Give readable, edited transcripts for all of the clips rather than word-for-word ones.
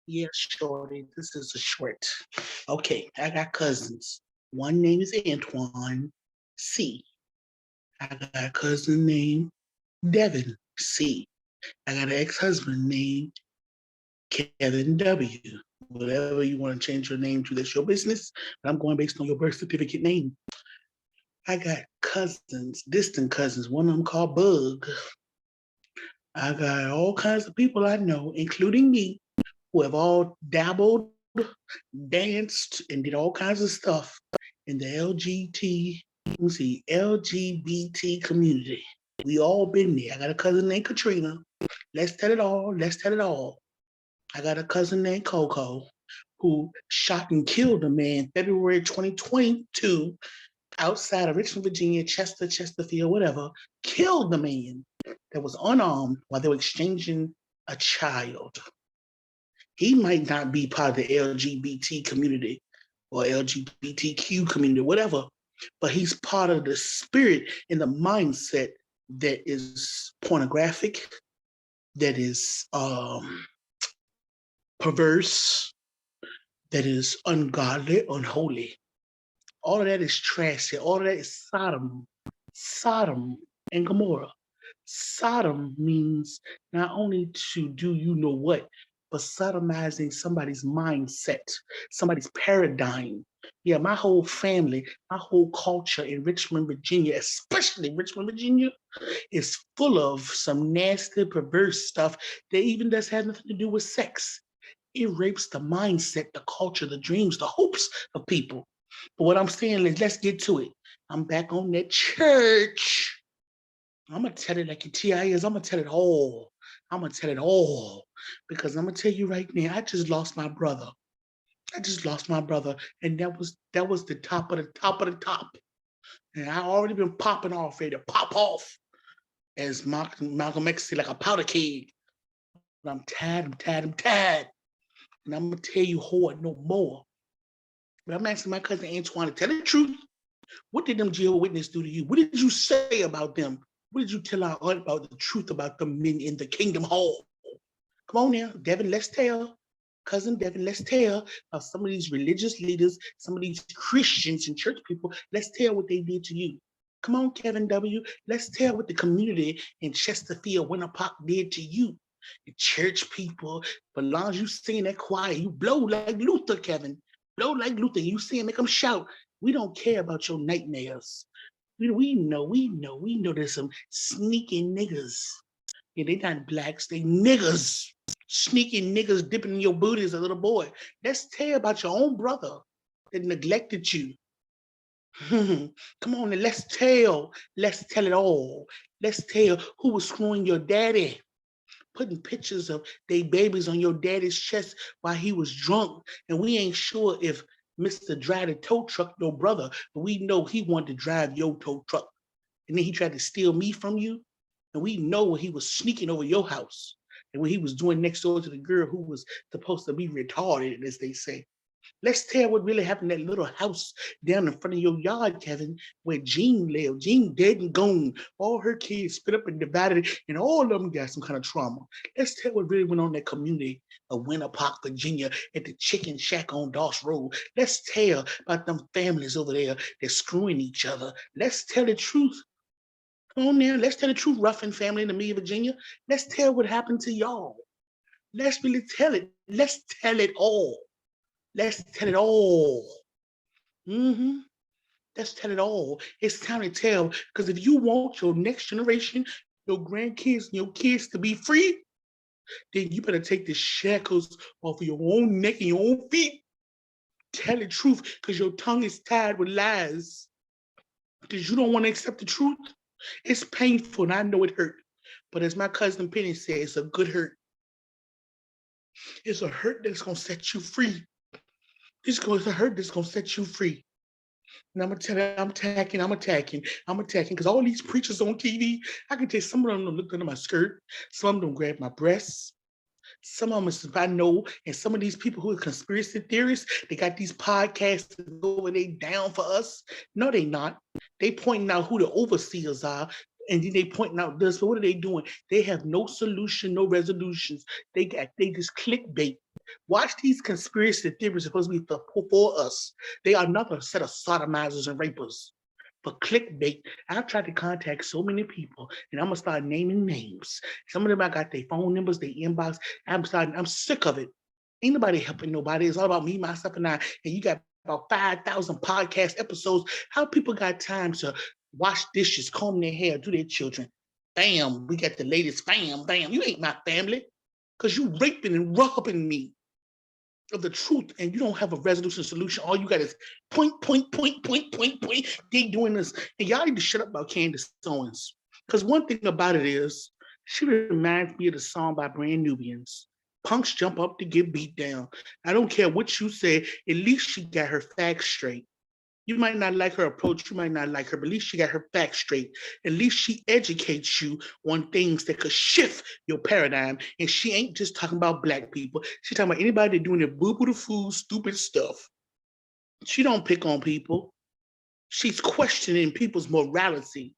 Yeah, shorty. This is a short. Okay, I got cousins. One name is Antoine C. I got a cousin named Devin C. I got an ex-husband named Kevin W. Whatever you want to change your name to, that's your business. But I'm going based on your birth certificate name. I got cousins, distant cousins. One of them called Bug. I got all kinds of people I know, including me, who have all dabbled, danced, and did all kinds of stuff in the LGBT community. We all been there. I got a cousin named Katrina. Let's tell it all. Let's tell it all. I got a cousin named Coco who shot and killed a man February 2022 outside of Richmond, Virginia, Chesterfield, whatever. Killed the man that was unarmed while they were exchanging a child. He might not be part of the LGBT community or LGBTQ community, whatever, but he's part of the spirit and the mindset that is pornographic, that is perverse, that is ungodly, unholy. All of that is trash here. All of that is Sodom and Gomorrah. Sodom means not only to do you know what, but sodomizing somebody's mindset, somebody's paradigm. Yeah, my whole family, my whole culture in Richmond, Virginia, especially Richmond, Virginia, is full of some nasty, perverse stuff that even does have nothing to do with sex. It rapes the mindset, the culture, the dreams, the hopes of people. But what I'm saying is, let's get to it. I'm back on that church. I'm gonna tell it like your TI is. I'm gonna tell it all. I'm gonna tell it all because I'm gonna tell you right now. I just lost my brother. I just lost my brother, and that was the top of the top of the top. And I already been popping off, ready to pop off, as Malcolm X said, like a powder keg. But I'm tired. I'm tired. I'm tired. And I'm gonna tell you who no more. But I'm asking my cousin Antoine to tell the truth. What did them Jehovah's Witnesses do to you? What did you say about them? What did you tell our aunt about the truth about the men in the Kingdom Hall? Come on now, Devin, let's tell. Cousin Devin, let's tell some of these religious leaders, some of these Christians and church people, let's tell what they did to you. Come on, Kevin W. Let's tell what the community in Chesterfield, Winter Park did to you. The church people, but as long as you sing that choir, you blow like Luther, Kevin. Blow like Luther. You sing, make them shout. We don't care about your nightmares. We know there's some sneaking niggas. Yeah, they not blacks, they niggas. Sneaking niggas dipping in your booty as a little boy. Let's tell about your own brother that neglected you. Come on and let's tell. Let's tell it all. Let's tell who was screwing your daddy, putting pictures of they babies on your daddy's chest while he was drunk. And we ain't sure if Mr. Drive the tow truck, your brother, but we know he wanted to drive your tow truck. And then he tried to steal me from you. And we know when he was sneaking over your house and what he was doing next door to the girl who was supposed to be retarded, as they say. Let's tell what really happened in that little house down in front of your yard, Kevin, where Jean lived. Jean dead and gone. All her kids split up and divided, and all of them got some kind of trauma. Let's tell what really went on in that community of Winter Park, Virginia, at the Chicken Shack on Doss Road. Let's tell about them families over there that's screwing each other. Let's tell the truth. Come on now, let's tell the truth, Ruffin family in the Amelia, Virginia. Let's tell what happened to y'all. Let's really tell it. Let's tell it all. Let's tell it all. Mm-hmm. Let's tell it all. It's time to tell. Because if you want your next generation, your grandkids, and your kids to be free, then you better take the shackles off of your own neck and your own feet. Tell the truth, because your tongue is tied with lies. Because you don't want to accept the truth. It's painful, and I know it hurt. But as my cousin Penny said, it's a good hurt. It's a hurt that's going to set you free. It's a hurt that's going to set you free. And I'm going to tell you, I'm attacking, because all these preachers on TV, I can tell you some of them look under my skirt. Some of them grab my breasts. Some of them, I know, and some of these people who are conspiracy theorists, they got these podcasts over they down for us. No, they not. They pointing out who the overseers are. And then they pointing out this, but what are they doing? They have no solution, no resolutions. They just clickbait. Watch these conspiracy theories supposed to be for us. They are another set of sodomizers and rapers. For clickbait, I've tried to contact so many people, and I'm gonna start naming names. Some of them I got their phone numbers, their inbox. I'm sick of it. Ain't nobody helping nobody. It's all about me, myself, and I. And you got about 5,000 podcast episodes. How people got time to wash dishes, comb their hair, do their children? Bam, we got the latest. Bam, bam. You ain't my family, cause you raping and robbing me of the truth, and you don't have a resolution solution. All you got is point, point, point, point, point, point. They doing this, and y'all need to shut up about Candace Owens. Because one thing about it is, she reminds me of the song by Brand Nubians. Punks jump up to get beat down. I don't care what you say. At least she got her facts straight. You might not like her approach, you might not like her, but at least she got her facts straight. At least she educates you on things that could shift your paradigm. And she ain't just talking about black people. She's talking about anybody doing the boo-boo the fool, stupid stuff. She don't pick on people. She's questioning people's morality,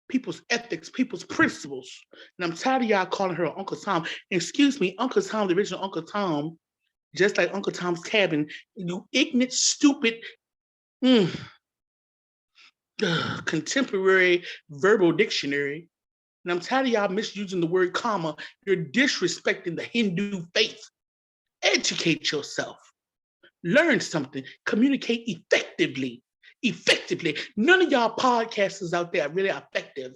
people's ethics, people's principles. And I'm tired of y'all calling her Uncle Tom. Excuse me, Uncle Tom, the original Uncle Tom, just like Uncle Tom's Cabin, you ignorant, stupid, contemporary verbal dictionary. And I'm tired of y'all misusing the word karma. You're disrespecting the Hindu faith. Educate yourself. Learn something. Communicate effectively. Effectively. None of y'all podcasters out there are really effective.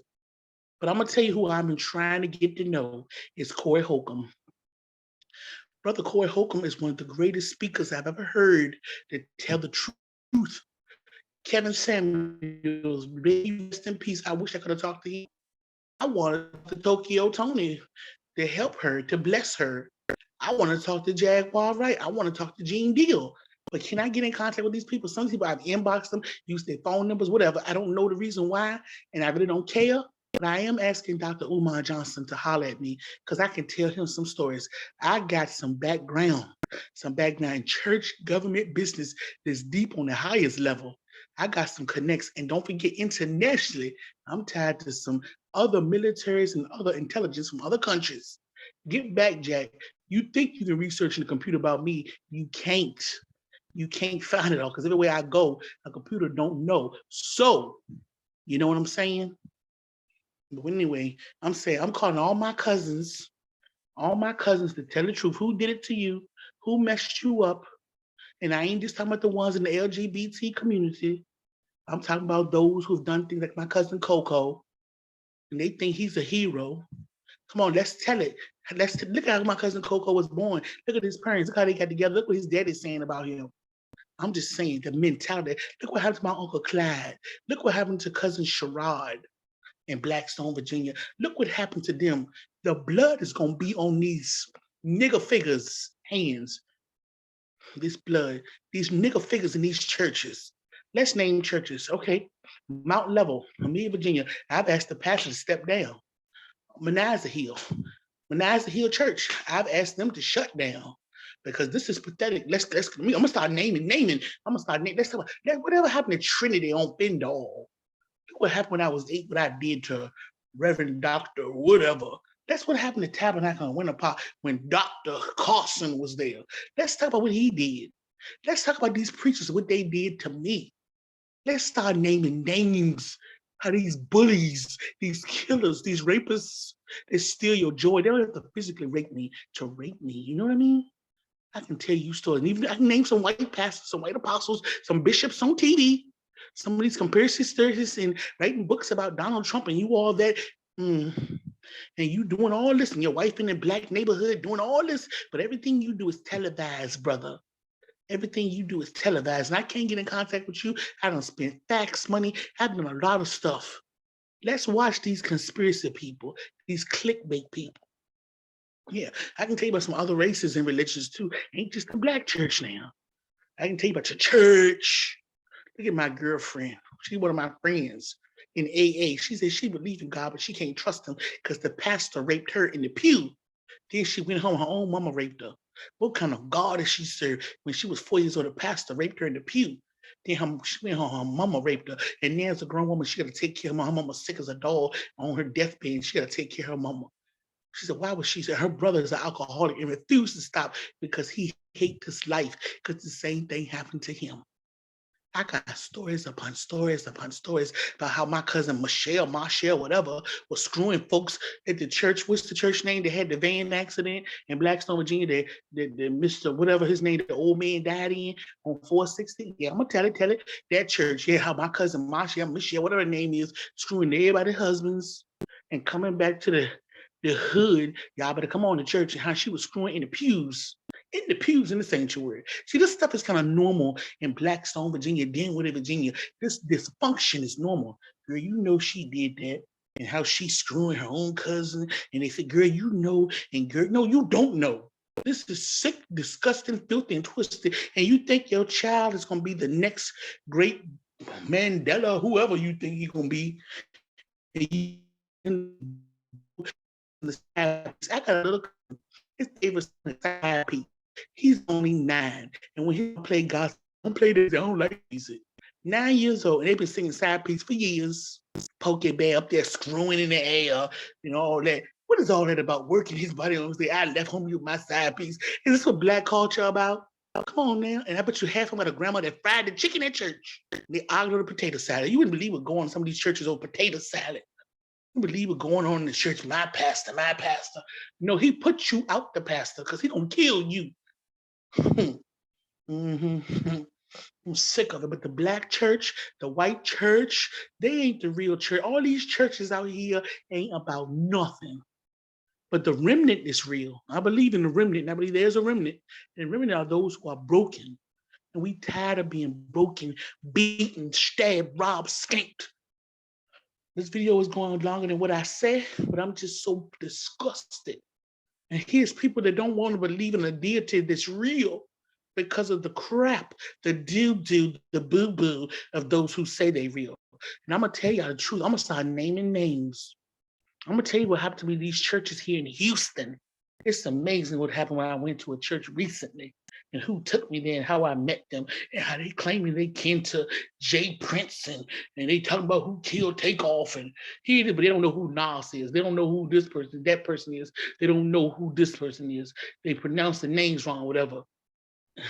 But I'm going to tell you who I've been trying to get to know is Corey Holcomb. Brother Corey Holcomb is one of the greatest speakers I've ever heard that tell the truth. Kevin Samuels, rest in peace. I wish I could have talked to him. I wanted the Tokyo Tony to help her, to bless her. I want to talk to Jaguar Wright. I want to talk to Gene Deal. But can I get in contact with these people? Some people I've inboxed them, used their phone numbers, whatever. I don't know the reason why, and I really don't care. But I am asking Dr. Umar Johnson to holler at me because I can tell him some stories. I got some background in church, government, business that's deep on the highest level. I got some connects, and don't forget, internationally, I'm tied to some other militaries and other intelligence from other countries. Get back, Jack. You think you can research in the computer about me? You can't. You can't find it all because everywhere I go, a computer don't know. So, you know what I'm saying? But anyway, I'm saying I'm calling all my cousins to tell the truth. Who did it to you? Who messed you up? And I ain't just talking about the ones in the LGBT community. I'm talking about those who've done things like my cousin Coco, and they think he's a hero. Come on, let's tell it. Look at how my cousin Coco was born. Look at his parents. Look how they got together. Look what his daddy's saying about him. I'm just saying the mentality. Look what happened to my Uncle Clyde. Look what happened to cousin Sherrod in Blackstone, Virginia. Look what happened to them. The blood is going to be on these nigger figures' hands. This blood, these nigger figures in these churches. Let's name churches. Okay. Mount Level, Amelia, Virginia. I've asked the pastor to step down. Manasseh Hill Church. I've asked them to shut down because this is pathetic. I'm gonna start naming. I'm gonna start naming. Let's talk about whatever happened to Trinity on Bendall. Look what happened when I was 8, what I did to Reverend Dr. whatever. That's what happened to Tabernacle and Winter Park when Dr. Carson was there. Let's talk about what he did. Let's talk about these preachers, what they did to me. Let's start naming names. How these bullies, these killers, these rapists, they steal your joy. They don't have to physically rape me to rape me. You know what I mean? I can tell you stories. And even I can name some white pastors, some white apostles, some bishops on TV, some of these conspiracy theorists and writing books about Donald Trump and you all that. And you doing all this and your wife in the black neighborhood doing all this, but everything you do is televised, brother. Everything you do is televised. And I can't get in contact with you. I don't spend fax money. I've done a lot of stuff. Let's watch these conspiracy people, these clickbait people. Yeah, I can tell you about some other races and religions too. Ain't just the black church now. I can tell you about your church. Look at my girlfriend. She's one of my friends in AA. She said she believes in God, but she can't trust him because the pastor raped her in the pew. Then she went home, her own mama raped her. What kind of God is she served? When she was 4 years old, the pastor raped her in the pew. Then her mama raped her. And now as a grown woman, she got to take care of her mama sick as a dog on her deathbed. And she got to take care of her mama. She said, why was she? Said her brother is an alcoholic and refused to stop because he hates his life because the same thing happened to him. I got stories upon stories upon stories about how my cousin Marshall, whatever, was screwing folks at the church. What's the church name? They had the van accident in Blackstone, Virginia. The Mr. whatever his name, the old man died in on 460. Yeah, I'm gonna tell it. That church, yeah, how my cousin Michelle, whatever her name is, screwing everybody's husbands and coming back to the hood. Y'all better come on to church and how she was screwing in the pews in the sanctuary. See, this stuff is kind of normal in Blackstone, Virginia, Dinwiddie, Virginia. This dysfunction is normal. Girl, you know she did that. And how she's screwing her own cousin. And they said, girl, you know. And girl, no, you don't know. This is sick, disgusting, filthy, and twisted. And you think your child is going to be the next great Mandela, whoever you think he's going to be. I got a little, his favorite side piece. He's only 9. And when he play gospel, don't play this, I don't like music. 9 years old, and they've been singing side piece for years. Pokey Bear up there screwing in the air, all that. What is all that about working his body on? Say, I left home with my side piece. Is this what black culture about? Come on now. And I bet you half of them had a grandma that fried the chicken at church. They argued over potato salad. You wouldn't believe what going on in some of these churches over potato salad. You believe what's going on in the church, my pastor. No, he put you out the pastor because he gonna kill you. Mm-hmm. I'm sick of it. But the black church, the white church, they ain't the real church. All these churches out here ain't about nothing. But the remnant is real. I believe in the remnant. And I believe there's a remnant. And the remnant are those who are broken. And we tired of being broken, beaten, stabbed, robbed, skanked. This video is going longer than what I said, but I'm just so disgusted. And here's people that don't want to believe in a deity that's real because of the crap, the doo-doo, the boo-boo of those who say they real. And I'm going to tell y'all the truth. I'm going to start naming names. I'm going to tell you what happened to me in these churches here in Houston. It's amazing what happened when I went to a church recently and who took me there and how I met them and how they claiming they kin to Jay Prince and they talking about who killed Takeoff and but they don't know who Nas is. They don't know who this person, that person is. They don't know who this person is. They pronounce the names wrong, whatever.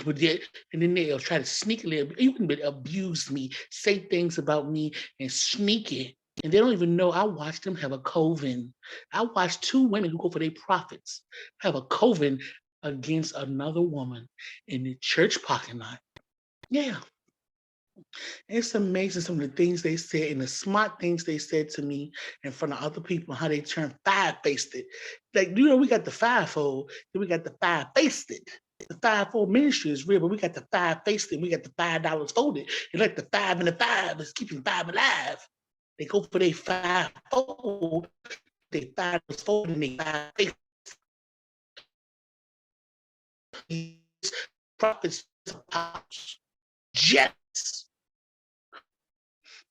But yet, and then they'll try to sneakily even abuse me, say things about me, and sneak it. And they don't even know I watched them have a coven. I watched 2 women who go for their profits have a coven against another woman in the church parking lot. Yeah. It's amazing some of the things they said and the smart things they said to me in front of other people, how they turned 5-faced it. Like, we got the 5-fold, then we got the 5-faced it. The 5-fold ministry is real, but we got the 5-faced it. We got the $5 folded. It's like the 5 and the 5 is keeping 5 alive. They go for their 5-fold, they 5 folded and they 5-faced. Prophets, jets.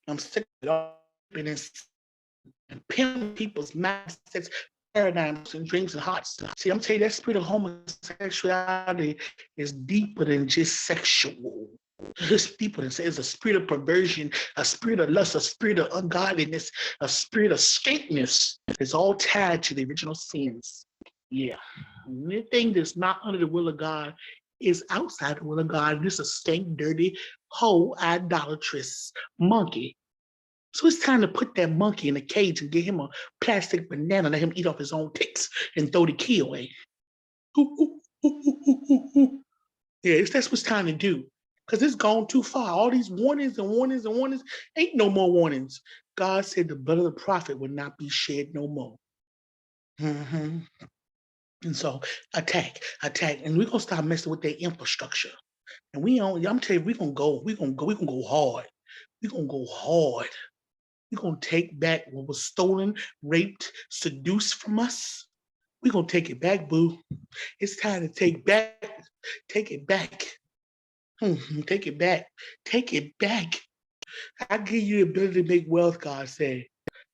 I'm sick of it all and pimping people's mindsets, paradigms, and dreams and hearts. See, I'm telling you, that spirit of homosexuality is deeper than just sexual. It's deeper than it's a spirit of perversion, a spirit of lust, a spirit of ungodliness, a spirit of skankness. It's all tied to the original sins. Yeah. Anything that's not under the will of God is outside the will of God. And it's a stank, dirty, whole, idolatrous monkey. So it's time to put that monkey in a cage and get him a plastic banana, let him eat off his own ticks and throw the key away. Yeah, that's what's time to do. Because it's gone too far. All these warnings and warnings and warnings, ain't no more warnings. God said the blood of the prophet would not be shed no more. Mm-hmm. And so attack. And we're gonna start messing with their infrastructure. And I'm telling you, we're gonna go hard. We're gonna go hard. We're gonna take back what was stolen, raped, seduced from us. We're gonna take it back, boo. It's time to take it back. Take it back. Take it back. I give you the ability to make wealth, God said.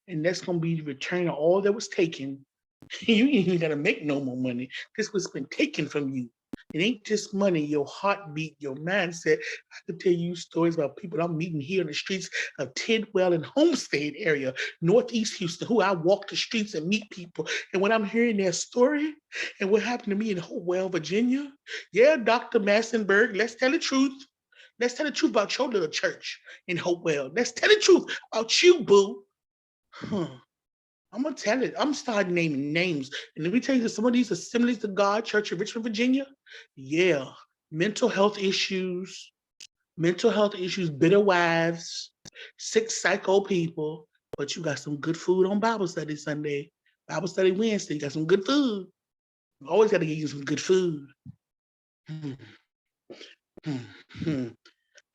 And that's gonna be the return of all that was taken. You ain't even gotta make no more money. This was been taken from you. It ain't just money, your heartbeat, your mindset. I could tell you stories about people I'm meeting here in the streets of Tidwell and Homestead area, Northeast Houston, who I walk the streets and meet people. And when I'm hearing their story and what happened to me in Hopewell, Virginia, yeah, Dr. Massenberg, let's tell the truth. Let's tell the truth about your little church in Hopewell. Let's tell the truth about you, boo. Huh. I'm gonna tell it. I'm starting naming names. And let me tell you that some of these Assemblies of God Church in Richmond, Virginia, yeah, mental health issues, bitter wives, sick psycho people. But you got some good food on Bible study Sunday, Bible study Wednesday. You got some good food. Always got to give you some good food. Hmm, hmm, hmm.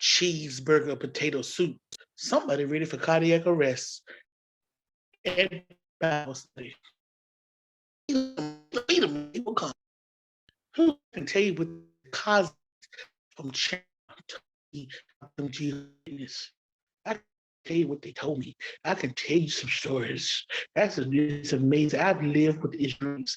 Cheeseburger, potato soup. Somebody ready for cardiac arrest and Bible study. Wait a minute, people come. Who can tell you what caused from China them Jesus? I can tell you what they told me. I can tell you some stories. It's amazing. I've lived with Israelis.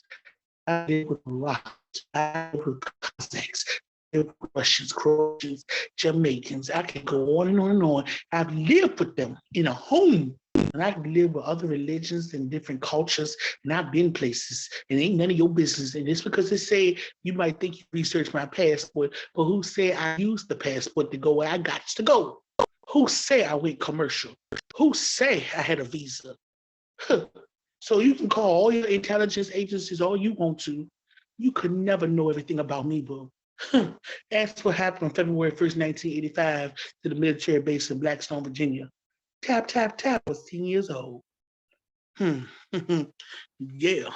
I lived with Moroccans. I lived with Cossacks. I lived with Russians, Croatians, Jamaicans. I can go on and on and on. I've lived with them in a home. And I can live with other religions and different cultures, and I've been places, and ain't none of your business. And it's because they say you might think you researched my passport, but who said I used the passport to go where I got to go? Who say I went commercial? Who say I had a visa? Huh. So you can call all your intelligence agencies all you want to. You could never know everything about me, boo. That's what happened on February 1st, 1985 to the military base in Blackstone, Virginia. Tap, tap, tap. I was 10 years old. Yeah.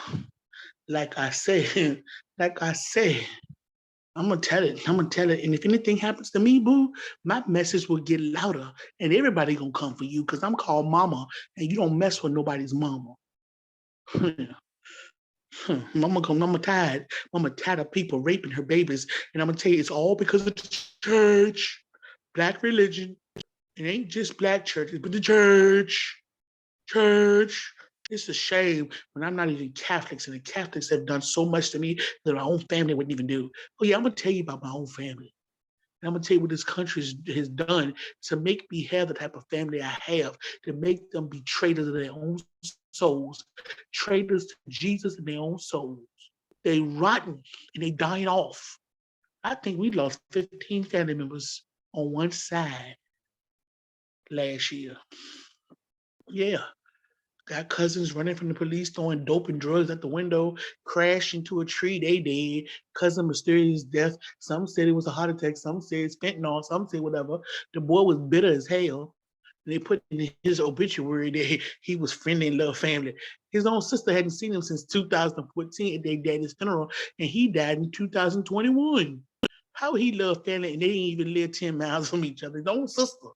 Like I say, like I say, I'm gonna tell it. I'm gonna tell it. And if anything happens to me, boo, my message will get louder, and everybody gonna come for you because I'm called Mama, and you don't mess with nobody's mama. Mama tired. Mama tired of people raping her babies, and I'm gonna tell you, it's all because of the church, black religion. It ain't just black churches, but the church. It's a shame when I'm not even Catholics, and the Catholics have done so much to me that my own family wouldn't even do. Oh yeah, I'm gonna tell you about my own family. And I'm gonna tell you what this country has done to make me have the type of family I have, to make them be traitors of their own souls, traitors to Jesus and their own souls. They rotten and they dying off. I think we lost 15 family members on one side last year. Yeah. Got cousins running from the police, throwing dope and drugs at the window, crashed into a tree, they dead. Cousin mysterious death. Some said it was a heart attack, some said it's fentanyl, some said whatever. The boy was bitter as hell. And they put in his obituary that he was friendly and loved family. His own sister hadn't seen him since 2014 at their daddy's funeral, and he died in 2021. How he loved family and they didn't even live 10 miles from each other. His own sister.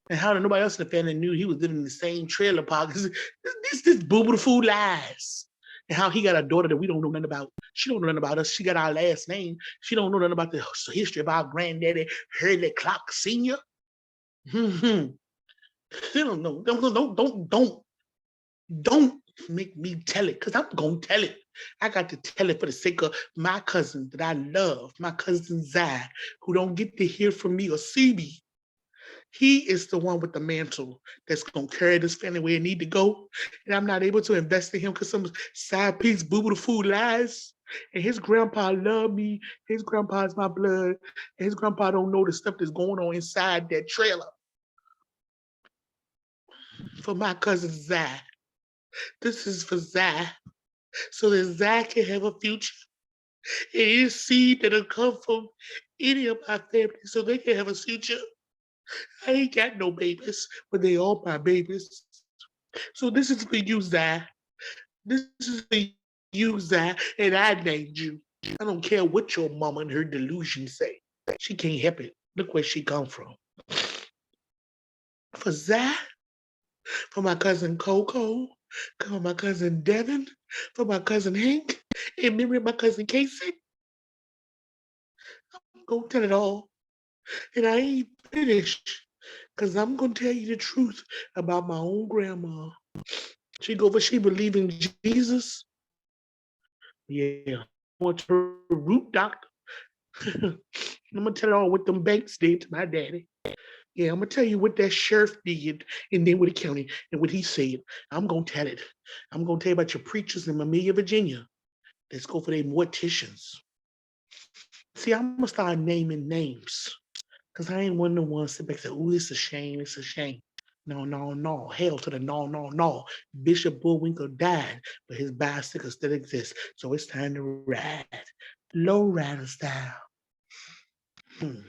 And how nobody else in the family knew he was living in the same trailer park. This boo fool lies. And how he got a daughter that we don't know nothing about. She don't know nothing about us. She got our last name. She don't know nothing about the history of our granddaddy, Hurley Clark Sr. She don't know. Don't make me tell it, because I'm gonna tell it. I got to tell it for the sake of my cousin that I love, my cousin Zai, who don't get to hear from me or see me. He is the one with the mantle that's gonna carry this family where it need to go. And I'm not able to invest in him because some side piece boo the food lies. And his grandpa love me. His grandpa is my blood. And his grandpa don't know the stuff that's going on inside that trailer. For my cousin Zai. This is for Zai. So that Zai can have a future. And his seed that'll come from any of my family so they can have a future. I ain't got no babies, but they all my babies. So this is for you, Zai. This is for you, Zai, and I named you. I don't care what your mama and her delusion say. She can't help it. Look where she come from. For Zai, for my cousin Coco, for my cousin Devin, for my cousin Hank, and memory of my cousin Casey. I'm gonna tell it all. And I ain't finished. Cause I'm gonna tell you the truth about my own grandma. She believe in Jesus. Yeah. Went to her root doctor. I'm gonna tell y'all what them banks did to my daddy. Yeah, I'm gonna tell you what that sheriff did in Dinwiddie County and what he said. I'm gonna tell it. I'm gonna tell you about your preachers in Amelia, Virginia. Let's go for their morticians. See, I'm gonna start naming names. Cause I ain't one of the ones sit back and say, "Ooh, it's a shame, it's a shame." No, no, no. Hell to the no, no, no. Bishop Bullwinkle died, but his bicycle still exists. So it's time to ride. Low rider style. Hmm.